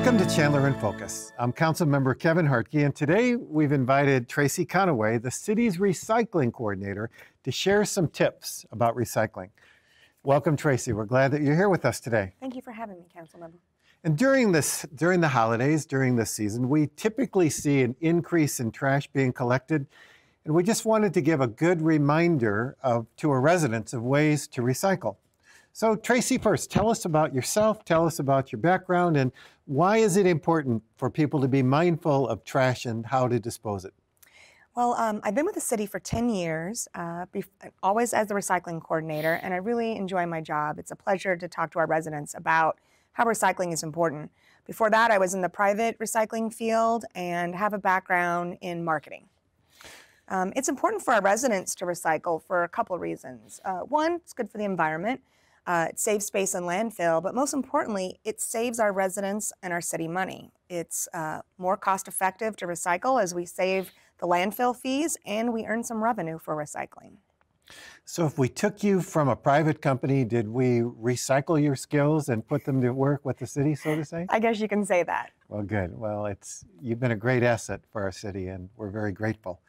Welcome to Chandler in Focus. I'm Councilmember Kevin Hartke, and today we've invited Tracy Conaway, the city's recycling coordinator, to share some tips about recycling. Welcome, Tracy. We're glad that you're here with us today. Thank you for having me, Councilmember. And during the holidays, during this season, we typically see an increase in trash being collected, and we just wanted to give a good reminder to our residents of ways to recycle. So Tracy, first, tell us about yourself, tell us about your background, and why is it important for people to be mindful of trash and how to dispose it? Well, I've been with the city for 10 years, always as the recycling coordinator, and I really enjoy my job. It's a pleasure to talk to our residents about how recycling is important. Before that, I was in the private recycling field and have a background in marketing. It's important for our residents to recycle for a couple of reasons. One, it's good for the environment. It saves space in landfill, but most importantly, it saves our residents and our city money. It's more cost effective to recycle as we save the landfill fees and we earn some revenue for recycling. So if we took you from a private company, did we recycle your skills and put them to work with the city, so to say? I guess you can say that. Well, good. Well, you've been a great asset for our city, and we're very grateful.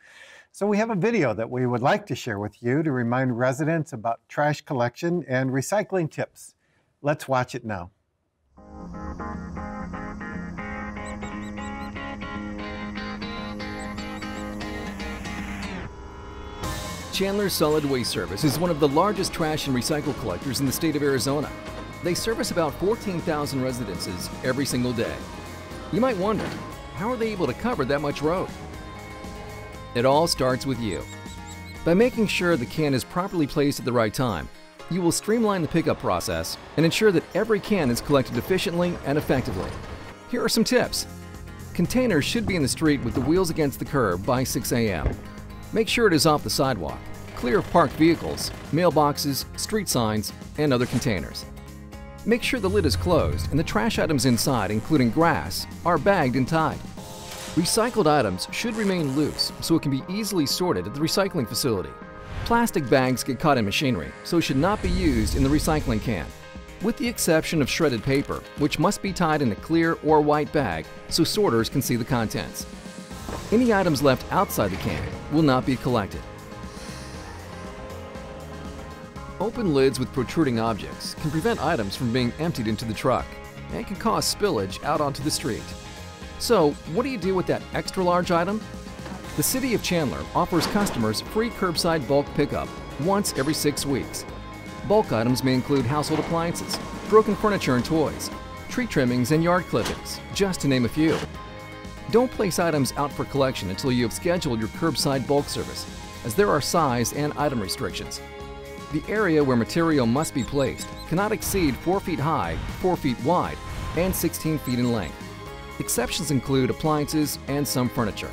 So we have a video that we would like to share with you to remind residents about trash collection and recycling tips. Let's watch it now. Chandler Solid Waste Service is one of the largest trash and recycle collectors in the state of Arizona. They service about 14,000 residences every single day. You might wonder, how are they able to cover that much road? It all starts with you. By making sure the can is properly placed at the right time, you will streamline the pickup process and ensure that every can is collected efficiently and effectively. Here are some tips. Containers should be in the street with the wheels against the curb by 6 a.m. Make sure it is off the sidewalk, clear of parked vehicles, mailboxes, street signs, and other containers. Make sure the lid is closed and the trash items inside, including grass, are bagged and tied. Recycled items should remain loose so it can be easily sorted at the recycling facility. Plastic bags get caught in machinery, so should not be used in the recycling can, with the exception of shredded paper, which must be tied in a clear or white bag so sorters can see the contents. Any items left outside the can will not be collected. Open lids with protruding objects can prevent items from being emptied into the truck and can cause spillage out onto the street. So, what do you do with that extra large item? The City of Chandler offers customers free curbside bulk pickup once every 6 weeks. Bulk items may include household appliances, broken furniture and toys, tree trimmings and yard clippings, just to name a few. Don't place items out for collection until you have scheduled your curbside bulk service, as there are size and item restrictions. The area where material must be placed cannot exceed 4 feet high, 4 feet wide, and 16 feet in length. Exceptions include appliances and some furniture.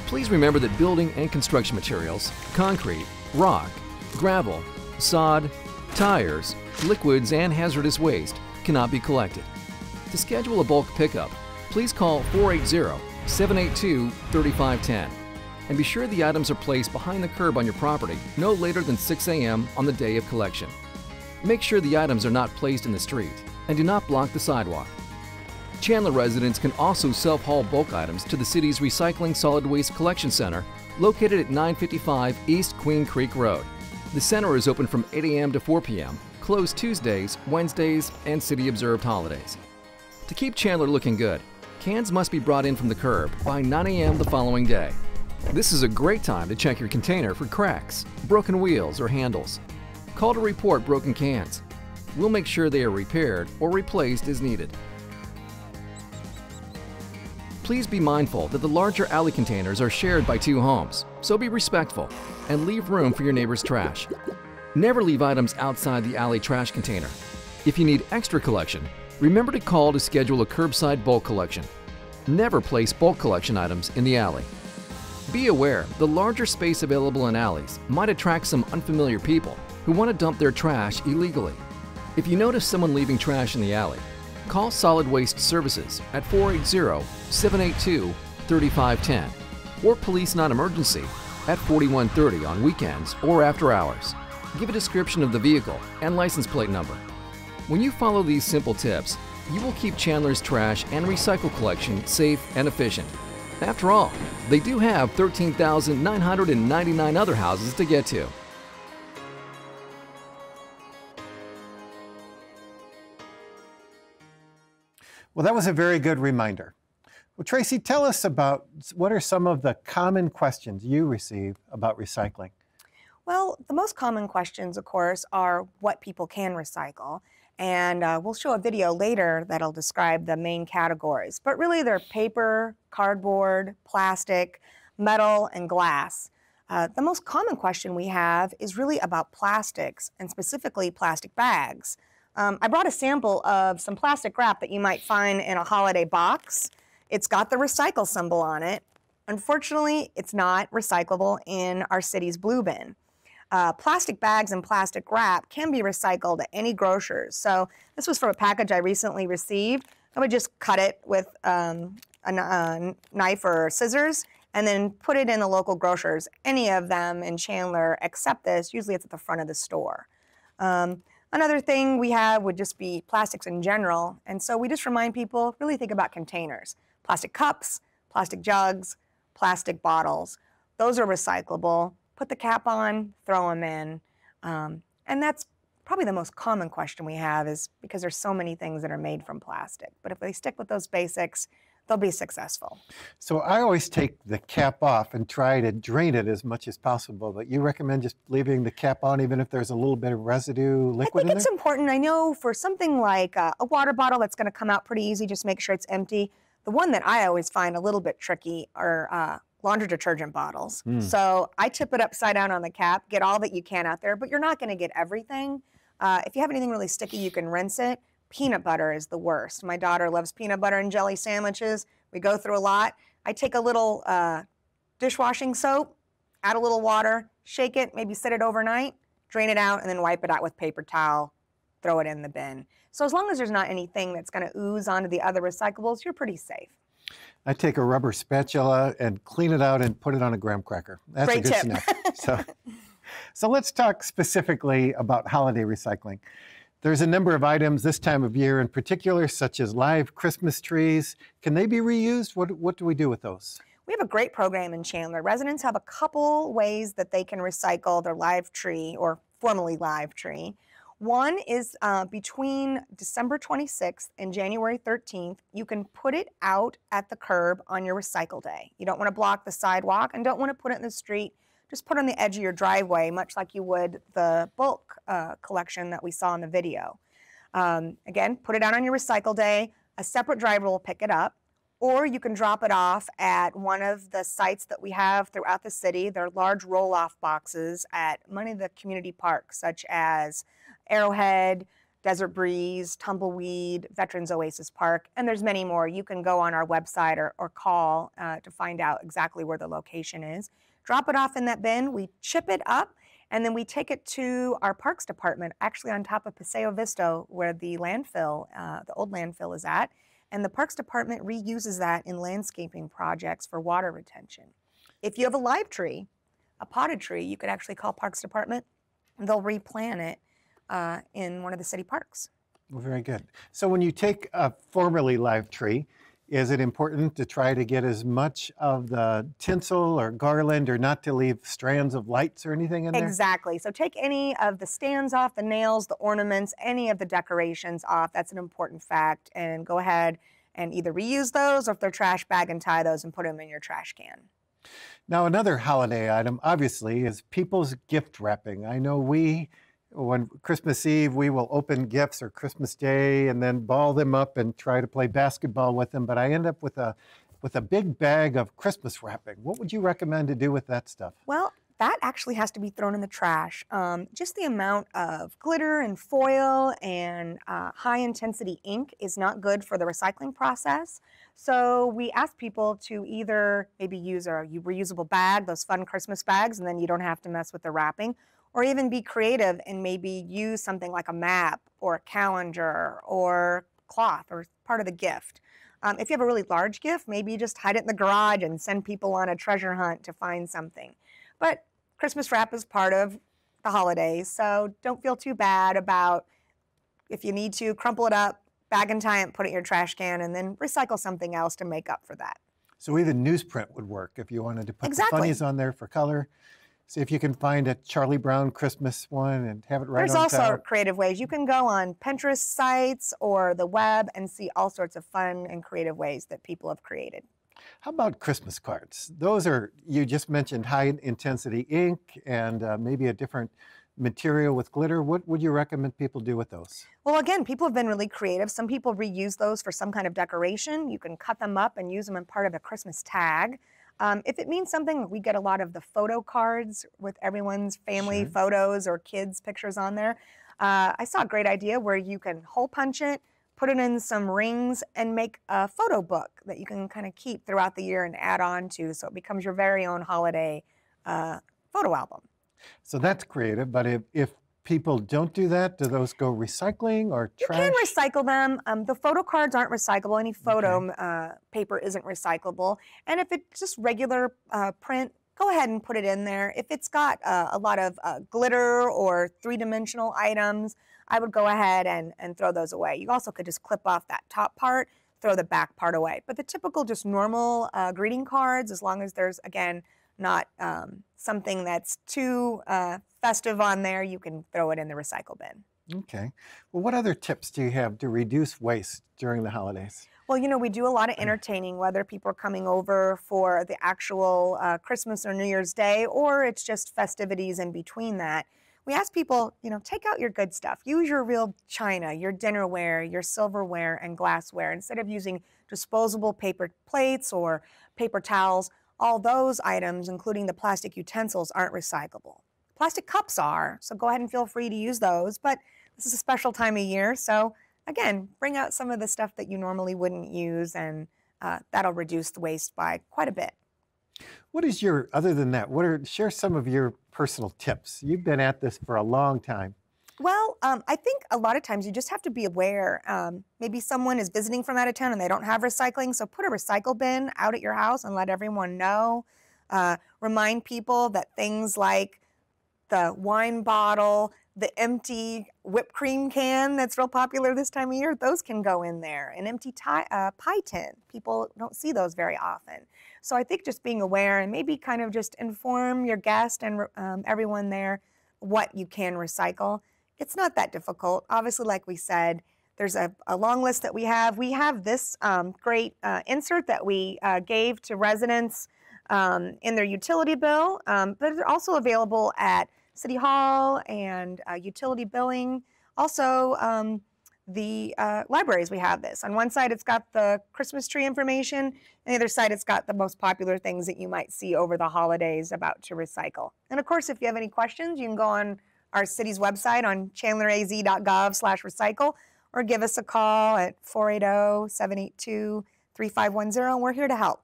Please remember that building and construction materials, concrete, rock, gravel, sod, tires, liquids, and hazardous waste cannot be collected. To schedule a bulk pickup, please call 480-782-3510 and be sure the items are placed behind the curb on your property no later than 6 a.m. on the day of collection. Make sure the items are not placed in the street and do not block the sidewalk. Chandler residents can also self-haul bulk items to the city's Recycling Solid Waste Collection Center located at 955 East Queen Creek Road. The center is open from 8 a.m. to 4 p.m., closed Tuesdays, Wednesdays, and city-observed holidays. To keep Chandler looking good, cans must be brought in from the curb by 9 a.m. the following day. This is a great time to check your container for cracks, broken wheels, or handles. Call to report broken cans. We'll make sure they are repaired or replaced as needed. Please be mindful that the larger alley containers are shared by 2 homes, so be respectful and leave room for your neighbor's trash. Never leave items outside the alley trash container. If you need extra collection, remember to call to schedule a curbside bulk collection. Never place bulk collection items in the alley. Be aware the larger space available in alleys might attract some unfamiliar people who want to dump their trash illegally. If you notice someone leaving trash in the alley, call Solid Waste Services at 480-782-3510 or Police Non-Emergency at 4130 on weekends or after hours. Give a description of the vehicle and license plate number. When you follow these simple tips, you will keep Chandler's trash and recycle collection safe and efficient. After all, they do have 13,999 other houses to get to. Well, that was a very good reminder. Well, Tracy, tell us about what are some of the common questions you receive about recycling? Well, the most common questions, of course, are what people can recycle. And we'll show a video later that'll describe the main categories. But really, they're paper, cardboard, plastic, metal, and glass. The most common question we have is really about plastics, and specifically plastic bags. I brought a sample of some plastic wrap that you might find in a holiday box. It's got the recycle symbol on it. Unfortunately, it's not recyclable in our city's blue bin. Plastic bags and plastic wrap can be recycled at any grocers. So this was from a package I recently received. I would just cut it with a knife or scissors and then put it in the local grocers. Any of them in Chandler accept this. Usually it's at the front of the store. Another thing we have would just be plastics in general. And so we just remind people, really think about containers. Plastic cups, plastic jugs, plastic bottles. Those are recyclable. Put the cap on, throw them in. And that's probably the most common question we have, is because there's so many things that are made from plastic. But if they stick with those basics, they'll be successful. So I always take the cap off and try to drain it as much as possible, but you recommend just leaving the cap on even if there's a little bit of residue liquid in there? I think it's important. I know for something like a water bottle that's going to come out pretty easy, just make sure it's empty. The one that I always find a little bit tricky are laundry detergent bottles. So I tip it upside down on the cap, get all that you can out there, but you're not going to get everything. If you have anything really sticky, you can rinse it. Peanut butter is the worst. My daughter loves peanut butter and jelly sandwiches. We go through a lot. I take a little dishwashing soap, add a little water, shake it, maybe sit it overnight, drain it out, and then wipe it out with paper towel, throw it in the bin. So as long as there's not anything that's going to ooze onto the other recyclables, you're pretty safe. I take a rubber spatula and clean it out and put it on a graham cracker. That's Great a good tip. snack. So let's talk specifically about holiday recycling. There's a number of items this time of year in particular, such as live Christmas trees. Can they be reused? What do we do with those? We have a great program in Chandler. Residents have a couple ways that they can recycle their live tree, or formerly live tree. One is between December 26th and January 13th, you can put it out at the curb on your recycle day. You don't want to block the sidewalk and don't want to put it in the street. Just put it on the edge of your driveway, much like you would the bulk collection that we saw in the video. Again, put it out on your recycle day. A separate driver will pick it up, or you can drop it off at one of the sites that we have throughout the city. There are large roll-off boxes at many of the community parks, such as Arrowhead, Desert Breeze, Tumbleweed, Veterans Oasis Park, and there's many more. You can go on our website or call to find out exactly where the location is. Drop it off in that bin, we chip it up, and then we take it to our Parks Department, actually on top of Paseo Vista, where the landfill, the old landfill is at, and the Parks Department reuses that in landscaping projects for water retention. If you have a live tree, a potted tree, you could actually call Parks Department, and they'll replant it in one of the city parks. Well, very good. So when you take a formerly live tree, is it important to try to get as much of the tinsel or garland, or not to leave strands of lights or anything in there? Exactly. So take any of the stands off, the nails, the ornaments, any of the decorations off. That's an important fact. And go ahead and either reuse those, or if they're trash, bag and tie those and put them in your trash can. Now, another holiday item, obviously, is people's gift wrapping. I know when Christmas Eve, we will open gifts, or Christmas Day, and then ball them up and try to play basketball with them. But I end up with a big bag of Christmas wrapping. What would you recommend to do with that stuff? Well, that actually has to be thrown in the trash. Just the amount of glitter and foil and high-intensity ink is not good for the recycling process. So we ask people to either maybe use a reusable bag, those fun Christmas bags, and then you don't have to mess with the wrapping, or even be creative and maybe use something like a map or a calendar or cloth or part of the gift. If you have a really large gift, maybe you just hide it in the garage and send people on a treasure hunt to find something. But Christmas wrap is part of the holidays, so don't feel too bad about, if you need to, crumple it up, bag and tie it, put it in your trash can, and then recycle something else to make up for that. So even newsprint would work if you wanted to put the Exactly. funnies on there for color. See if you can find a Charlie Brown Christmas one and have it right There's on also top. creative ways. You can go on Pinterest sites or the web and see all sorts of fun and creative ways that people have created. How about Christmas cards? Those are, you just mentioned high intensity ink and maybe a different material with glitter. What would you recommend people do with those? Well, again, people have been really creative. Some people reuse those for some kind of decoration. You can cut them up and use them in part of a Christmas tag. If it means something, we get a lot of the photo cards with everyone's family Sure. photos or kids' pictures on there. I saw a great idea where you can hole punch it, put it in some rings, and make a photo book that you can kind of keep throughout the year and add on to, so it becomes your very own holiday photo album. So that's creative, but if people don't do that, do those go recycling or trash? You can recycle them. The photo cards aren't recyclable. Any photo paper isn't recyclable. And if it's just regular print, go ahead and put it in there. If it's got a lot of glitter or three-dimensional items, I would go ahead and throw those away. You also could just clip off that top part, throw the back part away. But the typical just normal greeting cards, as long as there's, again, not something that's too festive on there, you can throw it in the recycle bin. Okay. Well, what other tips do you have to reduce waste during the holidays? Well, you know, we do a lot of entertaining, whether people are coming over for the actual Christmas or New Year's Day, or it's just festivities in between that. We ask people, you know, take out your good stuff. Use your real china, your dinnerware, your silverware, and glassware. Instead of using disposable paper plates or paper towels, all those items, including the plastic utensils, aren't recyclable. Plastic cups are, so go ahead and feel free to use those, but this is a special time of year, so again, bring out some of the stuff that you normally wouldn't use, and that'll reduce the waste by quite a bit. What is your, other than that, share some of your personal tips. You've been at this for a long time. Well, I think a lot of times you just have to be aware. Maybe someone is visiting from out of town and they don't have recycling, so put a recycle bin out at your house and let everyone know. Remind people that things like the wine bottle, the empty whipped cream can that's real popular this time of year, those can go in there. An empty pie tin, people don't see those very often. So I think just being aware and maybe kind of just inform your guest and everyone there what you can recycle. It's not that difficult. Obviously, like we said, there's a long list that we have. We have this great insert that we gave to residents in their utility bill, but they're also available at City Hall and utility billing. Also, the libraries, we have this. On one side, it's got the Christmas tree information, and the other side, it's got the most popular things that you might see over the holidays about to recycle. And of course, if you have any questions, you can go on our city's website on chandleraz.gov/recycle, or give us a call at 480-782-3510, and we're here to help.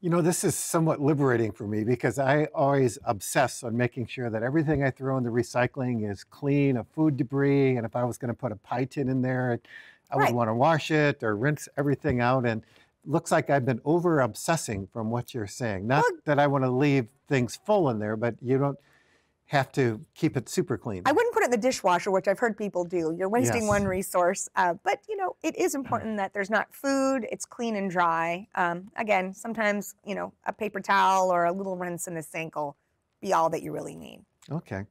You know, this is somewhat liberating for me because I always obsess on making sure that everything I throw in the recycling is clean of food debris. And if I was going to put a pie tin in there, I would want to wash it or rinse everything out. And it looks like I've been over obsessing from what you're saying. Not that I want to leave things full in there, but you don't have to keep it super clean. I wouldn't put it in the dishwasher, which I've heard people do. You're wasting one resource. But, you know, it is important that there's not food, it's clean and dry. Again, sometimes, you know, a paper towel or a little rinse in the sink will be all that you really need. Okay.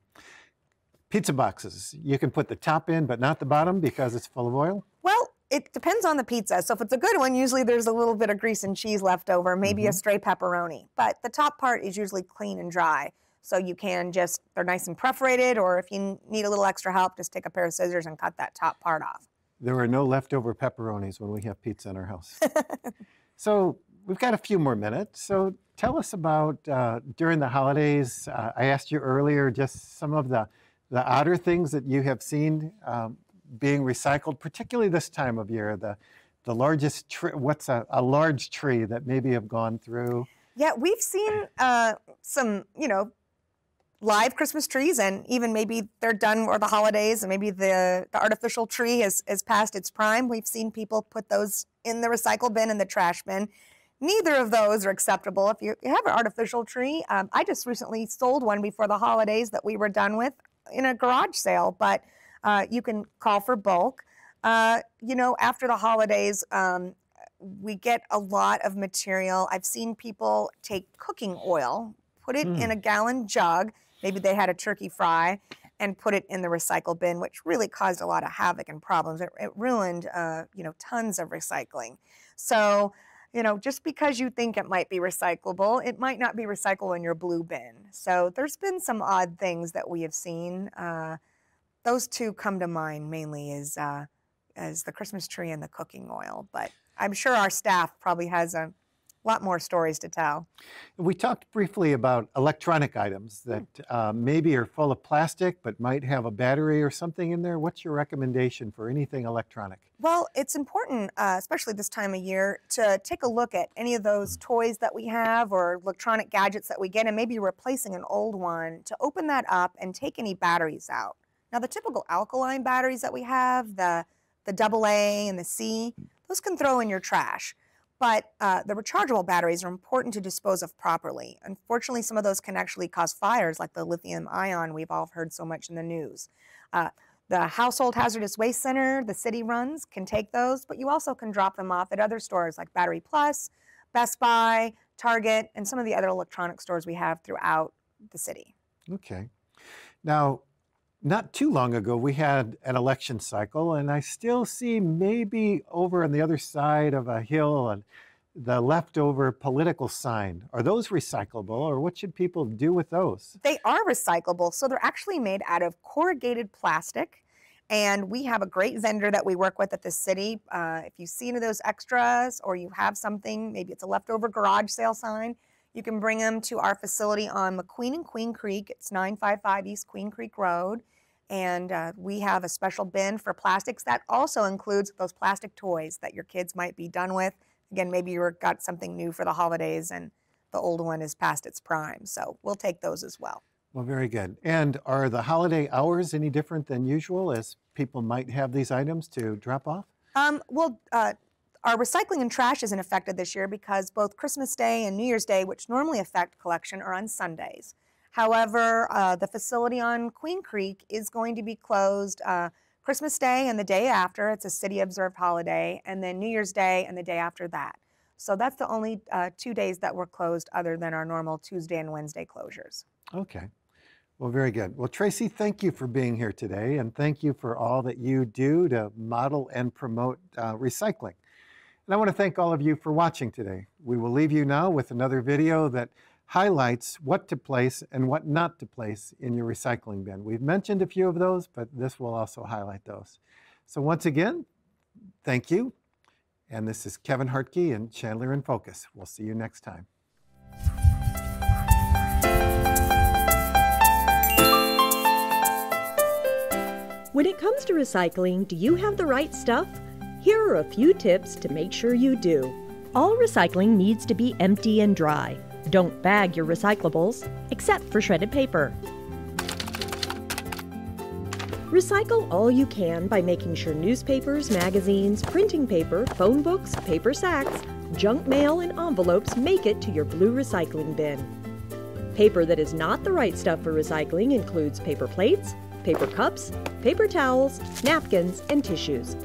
Pizza boxes. You can put the top in, but not the bottom because it's full of oil? Well, it depends on the pizza. So if it's a good one, usually there's a little bit of grease and cheese left over, maybe a stray pepperoni. But the top part is usually clean and dry. So you can just, they're nice and perforated, or if you need a little extra help, just take a pair of scissors and cut that top part off. There are no leftover pepperonis when we have pizza in our house. So we've got a few more minutes. So tell us about during the holidays. I asked you earlier just some of the odder things that you have seen being recycled, particularly this time of year. The largest tree, what's a large tree that maybe have gone through? Yeah, we've seen some, you know, live Christmas trees, and even maybe they're done for the holidays, and maybe the artificial tree has passed its prime. We've seen people put those in the recycle bin and the trash bin. Neither of those are acceptable. If you have an artificial tree, I just recently sold one before the holidays that we were done with in a garage sale, but you can call for bulk. You know, after the holidays, we get a lot of material. I've seen people take cooking oil, put it in a gallon jug, maybe they had a turkey fry, and put it in the recycle bin, which really caused a lot of havoc and problems. It ruined, you know, tons of recycling. So, you know, just because you think it might be recyclable, it might not be recyclable in your blue bin. So there's been some odd things that we have seen. Those two come to mind mainly as the Christmas tree and the cooking oil, but I'm sure our staff probably has a lot more stories to tell. We talked briefly about electronic items that maybe are full of plastic but might have a battery or something in there. What's your recommendation for anything electronic? Well, it's important, especially this time of year, to take a look at any of those toys that we have or electronic gadgets that we get and maybe replacing an old one, to open that up and take any batteries out. Now, the typical alkaline batteries that we have, the AA and the C, those can throw in your trash. But the rechargeable batteries are important to dispose of properly. Unfortunately, some of those can actually cause fires, like the lithium ion we've all heard so much in the news. The Household Hazardous Waste Center, the city runs, can take those, but you also can drop them off at other stores like Battery Plus, Best Buy, Target, and some of the other electronic stores we have throughout the city. Okay. Now, not too long ago, we had an election cycle, and I still see maybe over on the other side of a hill and the leftover political sign. Are those recyclable, or what should people do with those? They are recyclable, so they're actually made out of corrugated plastic, and we have a great vendor that we work with at the city. If you see any of those extras or you have something, maybe it's a leftover garage sale sign, you can bring them to our facility on McQueen and Queen Creek. It's 955 East Queen Creek Road. And we have a special bin for plastics that also includes those plastic toys that your kids might be done with. Again, maybe you've got something new for the holidays and the old one is past its prime. So we'll take those as well. Well, very good. And are the holiday hours any different than usual, as people might have these items to drop off? Our recycling and trash isn't affected this year because both Christmas Day and New Year's Day, which normally affect collection, are on Sundays. However, the facility on Queen Creek is going to be closed Christmas Day and the day after. It's a city-observed holiday, and then New Year's Day and the day after that. So that's the only 2 days that we're closed other than our normal Tuesday and Wednesday closures. Okay. Well, very good. Well, Tracy, thank you for being here today, and thank you for all that you do to model and promote recycling. And I want to thank all of you for watching today. We will leave you now with another video that highlights what to place and what not to place in your recycling bin. We've mentioned a few of those, but this will also highlight those. So once again, thank you. And this is Kevin Hartke and Chandler in Focus. We'll see you next time. When it comes to recycling, do you have the right stuff? Here are a few tips to make sure you do. All recycling needs to be empty and dry. Don't bag your recyclables, except for shredded paper. Recycle all you can by making sure newspapers, magazines, printing paper, phone books, paper sacks, junk mail, and envelopes make it to your blue recycling bin. Paper that is not the right stuff for recycling includes paper plates, paper cups, paper towels, napkins, and tissues.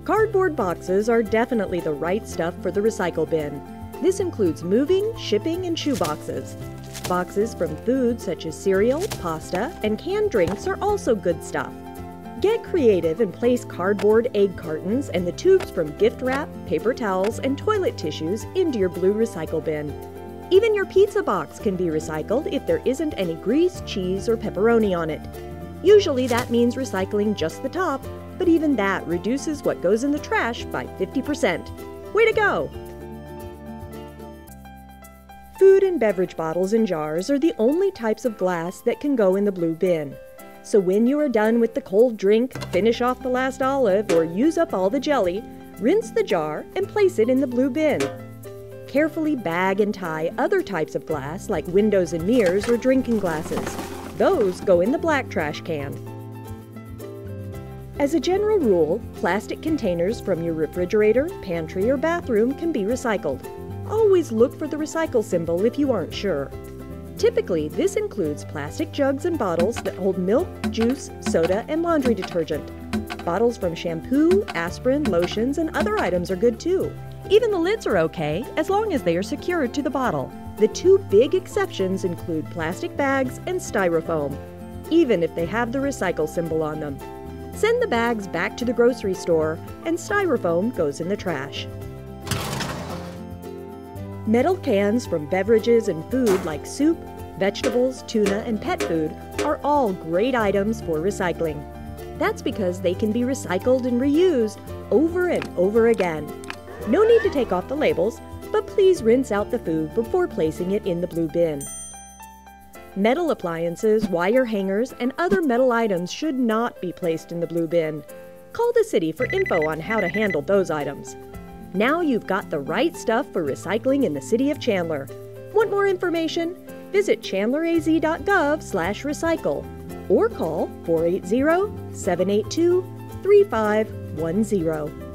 Cardboard boxes are definitely the right stuff for the recycle bin. This includes moving, shipping, and shoe boxes. Boxes from food such as cereal, pasta, and canned drinks are also good stuff. Get creative and place cardboard egg cartons and the tubes from gift wrap, paper towels, and toilet tissues into your blue recycle bin. Even your pizza box can be recycled if there isn't any grease, cheese, or pepperoni on it. Usually that means recycling just the top, but even that reduces what goes in the trash by 50%. Way to go! Food and beverage bottles and jars are the only types of glass that can go in the blue bin. So when you are done with the cold drink, finish off the last olive, or use up all the jelly, rinse the jar and place it in the blue bin. Carefully bag and tie other types of glass like windows and mirrors or drinking glasses. Those go in the black trash can. As a general rule, plastic containers from your refrigerator, pantry, or bathroom can be recycled. Always look for the recycle symbol if you aren't sure. Typically, this includes plastic jugs and bottles that hold milk, juice, soda, and laundry detergent. Bottles from shampoo, aspirin, lotions, and other items are good too. Even the lids are okay, as long as they are secured to the bottle. The two big exceptions include plastic bags and styrofoam, even if they have the recycle symbol on them. Send the bags back to the grocery store, and styrofoam goes in the trash. Metal cans from beverages and food like soup, vegetables, tuna, and pet food are all great items for recycling. That's because they can be recycled and reused over and over again. No need to take off the labels, but please rinse out the food before placing it in the blue bin. Metal appliances, wire hangers, and other metal items should not be placed in the blue bin. Call the city for info on how to handle those items. Now you've got the right stuff for recycling in the city of Chandler. Want more information? Visit chandleraz.gov/recycle or call 480-782-3510.